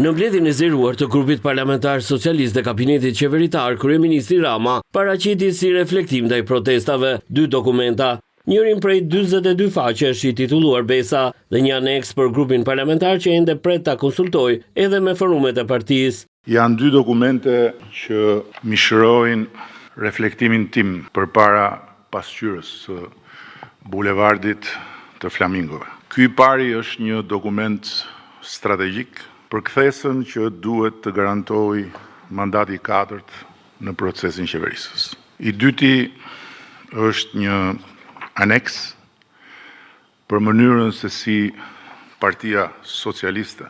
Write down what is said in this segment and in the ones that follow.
Në mbledhjen e zgjeruar të grupit parlamentar socialist dhe kabinetit qeveritar, kryeministri Rama paraqiti si reflektim ndaj protestave 2 dokumenta. Njërin prej 42 faqesh i titulluar Besa dhe një aneks për grupin parlamentar që ende pret ta konsultojë edhe me forumet e partisë. Janë 2 dokumente që mishërojnë reflektimin tim përpara pasqyrës së bulevardit të Flamingove. Ky i pari është një dokument strategjik për kthesën që duhet të garantojë mandati i 4 në procesin qeverisës. I dyti është një aneks për mënyrën se si Partia Socialiste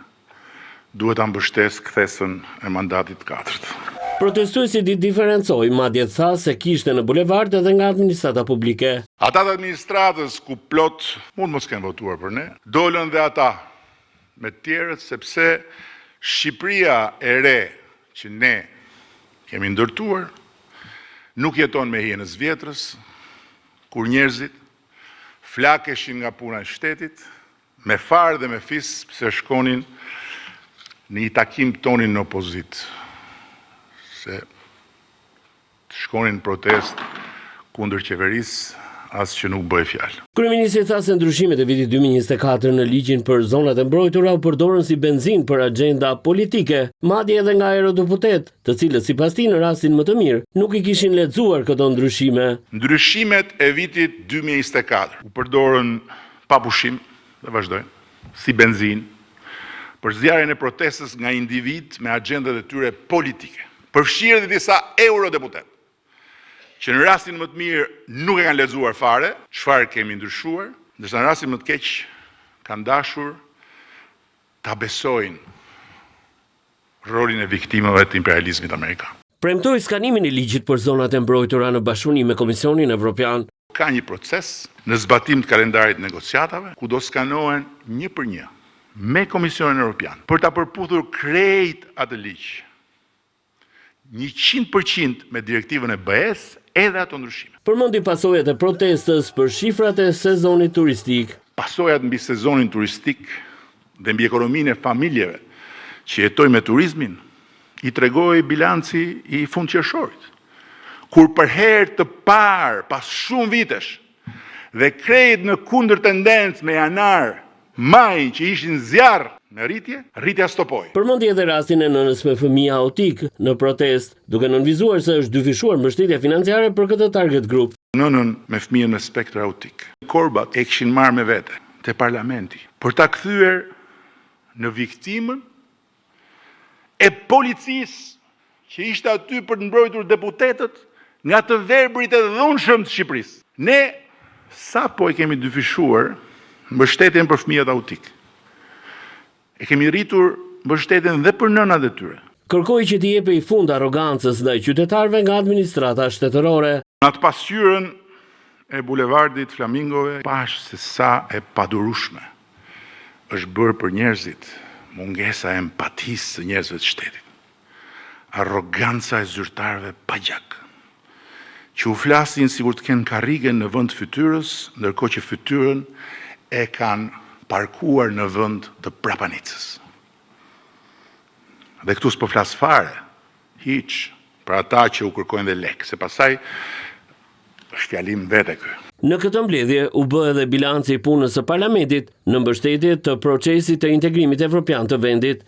duhet ta mbështesë kthesën e mandatit 4. Protestuesit i diferencoi, madje tha se kishte në bulevard edhe nga administrata publike. Ata të administratës ku plot mund mos kenë votuar për ne, dolën dhe ata me tjerët sepse Shqipëria e re që ne kemi ndërtuar nuk jeton me hijen e vjetrës, kur njerëzit flakeshin nga puna e shtetit, me farë dhe me fis pse shkonin në një takim tonin në opozit, se shkonin protest kundër qeverisë, as që nuk bëj fjalë. Kryeministri tha se ndryshimet e vitit 2024 në ligjin për zonat e mbrojtura u përdorën si benzinë për agenda politike, madje edhe nga eurodeputet, të cilët sipas tij në rastin më të mirë nuk i kishin lexuar këto ndryshime. Ndryshimet e vitit 2024 u përdorën pa pushim dhe vazhdojnë si benzinë për zjarrin e protestës nga individ me agjendat e tyre politike, përfshirë dhe disa eurodeputet, që në rastin më të mirë nuk e kanë lexuar fare çfarë kemi ndryshuar, ndërsa në rastin më të keq kanë dashur ta besojnë rolin e viktimave të imperializmit amerikan. Premtoi skanimin e ligjit për zonat e mbrojtura në bashkëpunim me Komisionin Evropian. Ka një proces në zbatim të kalendarit negociatave ku do skanohen një për një me Komisionin Evropian për ta përputhur krejt atë ligj 100% me direktivën e BE-s edhe ato ndryshime. Përmendi pasojat e protestës për shifrat e sezonit turistik. Pasojat mbi sezonin turistik dhe mbi ekonominë e familjeve që jetojnë me turizmin i tregoi bilanci i fundqershorit, kur për herë të parë pas shumë vitesh dhe krejt në kundër tendencë me janar, maj që ishin zjarr në rritja stopoi. Përmendi edhe rastin e nënës me fëmijë autik në protest, duke nënvizuar se është dyfishuar mbështetja financiare për këtë target group. Nënën me fëmijën me spektër autik. Korbat e kishin marrë me vete te parlamenti për ta kthyer në viktimën e policisë që ishte aty për të mbrojtur deputetët nga të verbrit e dhunshëm të Shqipërisë. Ne sapo e kemi dyfishuar mbështetjen për fëmijët autik. E kemi rritur mbështetjen dhe për nënat e tyre. Kërkoi që t'i jepej fund arrogancës ndaj qytetarëve nga administrata shtetërore. Në atë pasqyrën e bulevardit Flamingove, pash se sa e padurueshme është bërë për njerëzit mungesa e empatisë së njerëzve të shtetit. Arroganca e zyrtarëve pa gjak, që u flasin sikur të kenë karrige në vend fytyrës, ndërkohë që fytyrën e kanë parkuar në vend të prapanicës. Dhe këtu s'po flas fare, hiç, për ata që u kërkojnë dhe lek, se pasaj është fjalim vete ky. Në këtë mbledhje u bë edhe bilanci i punës së parlamentit në mbështetje të procesit të integrimit evropian të vendit.